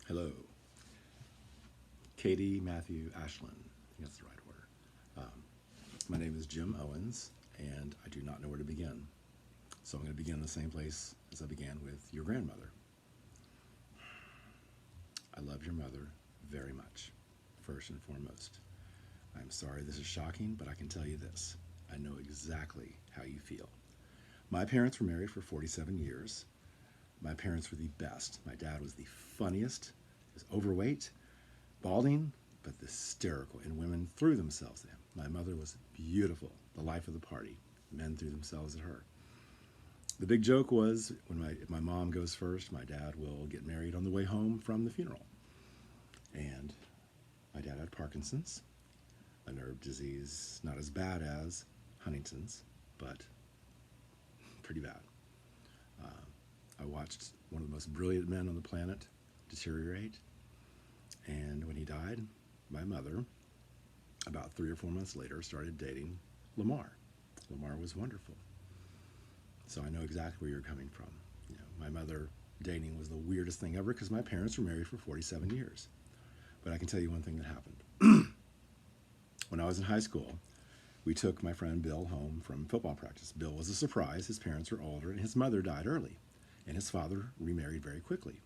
Hello, Katie, Matthew, Ashlyn. I think that's the right order. My name is Jim Owens, and I do not know where to begin. So I'm going to begin in the same place as I began with your grandmother. I love your mother very much, first and foremost. I'm sorry this is shocking, but I can tell you this. I know exactly how you feel. My parents were married for 47 years. My parents were the best. My dad was the funniest. He was overweight, balding, but hysterical, and women threw themselves at him. My mother was beautiful, the life of the party. Men threw themselves at her. The big joke was if my mom goes first, my dad will get married on the way home from the funeral. And my dad had Parkinson's, a nerve disease not as bad as Huntington's, but pretty bad. I watched one of the most brilliant men on the planet deteriorate. And when he died, my mother, about 3 or 4 months later, started dating Lamar. Lamar was wonderful. So I know exactly where you're coming from. You know, my mother dating was the weirdest thing ever because my parents were married for 47 years. But I can tell you one thing that happened. When I was in high school, we took my friend Bill home from football practice. Bill was a surprise. His parents were older, and his mother died early. And his father remarried very quickly.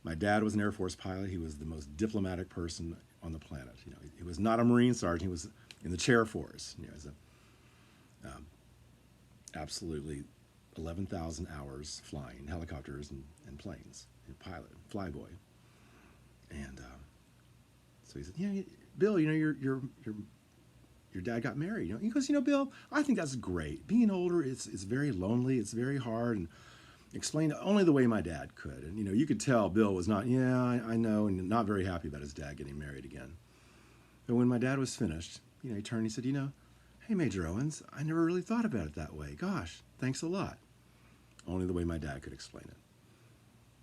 My dad was an Air Force pilot. He was the most diplomatic person on the planet. You know, he was not a Marine sergeant. He was in the chair for us. You know, as a absolutely 11,000 hours flying helicopters and planes. Pilot, flyboy. And so he said, Bill, your dad got married. You know, he goes, Bill, I think that's great. Being older, it's very lonely. It's very hard. And explained only the way my dad could. And, you could tell Bill was not, I know, and not very happy about his dad getting married again. But when my dad was finished, he turned and he said, hey, Major Owens, I never really thought about it that way. Gosh, thanks a lot. Only the way my dad could explain it.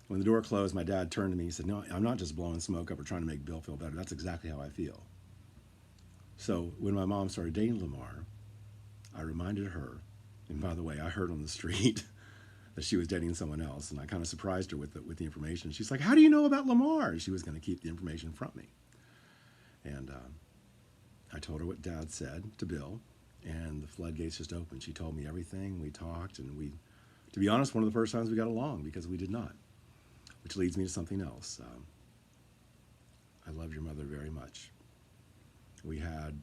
When the door closed, my dad turned to me and said, no, I'm not just blowing smoke up or trying to make Bill feel better. That's exactly how I feel. So when my mom started dating Lamar, I reminded her, and by the way, I heard on the street that she was dating someone else, and I kind of surprised her with the information. She's like, how do you know about Lamar? She was going to keep the information from me. And I told her what Dad said to Bill, and the floodgates just opened. She told me everything. We talked, and to be honest, one of the first times we got along because we did not, which leads me to something else. I love your mother very much. We had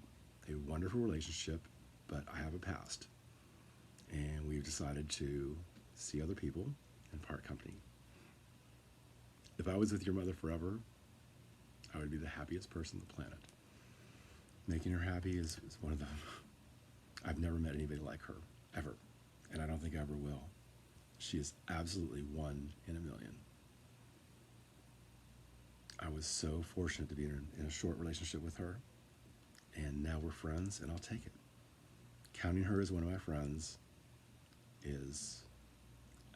a wonderful relationship, but I have a past, and we've decided to see other people and part company. If I was with your mother forever, I would be the happiest person on the planet. Making her happy is one of the... I've never met anybody like her, ever. And I don't think I ever will. She is absolutely one in a million. I was so fortunate to be in a short relationship with her, and now we're friends, and I'll take it. Counting her as one of my friends is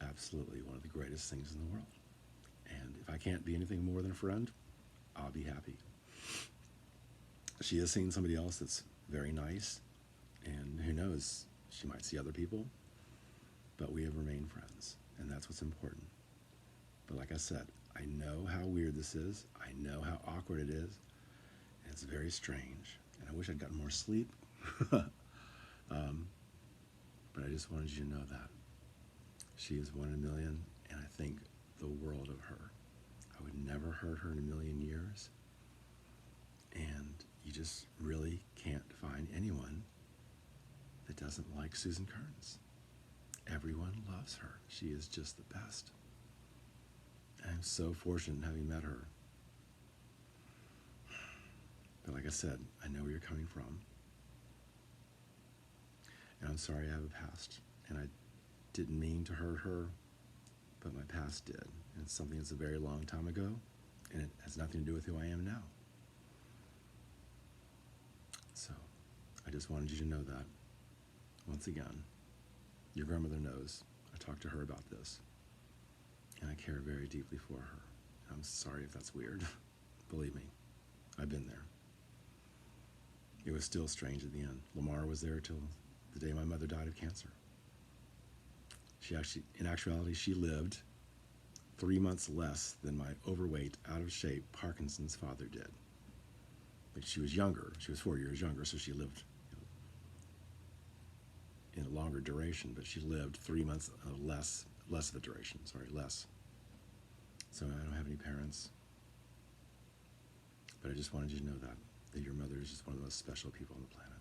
absolutely one of the greatest things in the world. And if I can't be anything more than a friend, I'll be happy. She has seen somebody else that's very nice, and who knows, she might see other people, but we have remained friends, and that's what's important. But like I said, I know how weird this is. I know how awkward it is, and it's very strange, and I wish I'd gotten more sleep. But I just wanted you to know that. She is one in a million, and I think the world of her. I would never hurt her in a million years. And you just really can't find anyone that doesn't like Susan Kearns. Everyone loves her. She is just the best. I'm so fortunate in having met her. But like I said, I know where you're coming from. And I'm sorry I have a past. And I didn't mean to hurt her, but my past did. And it's something that's a very long time ago, and it has nothing to do with who I am now. So, I just wanted you to know that. Once again, your grandmother knows. I talked to her about this, and I care very deeply for her. I'm sorry if that's weird. Believe me, I've been there. It was still strange at the end. Lamar was there till the day my mother died of cancer. In actuality, she lived 3 months less than my overweight, out of shape Parkinson's father did. But she was younger. She was 4 years younger, so she lived in a longer duration, but she lived 3 months less of the duration, less. So I don't have any parents, but I just wanted you to know that your mother is just one of the most special people on the planet.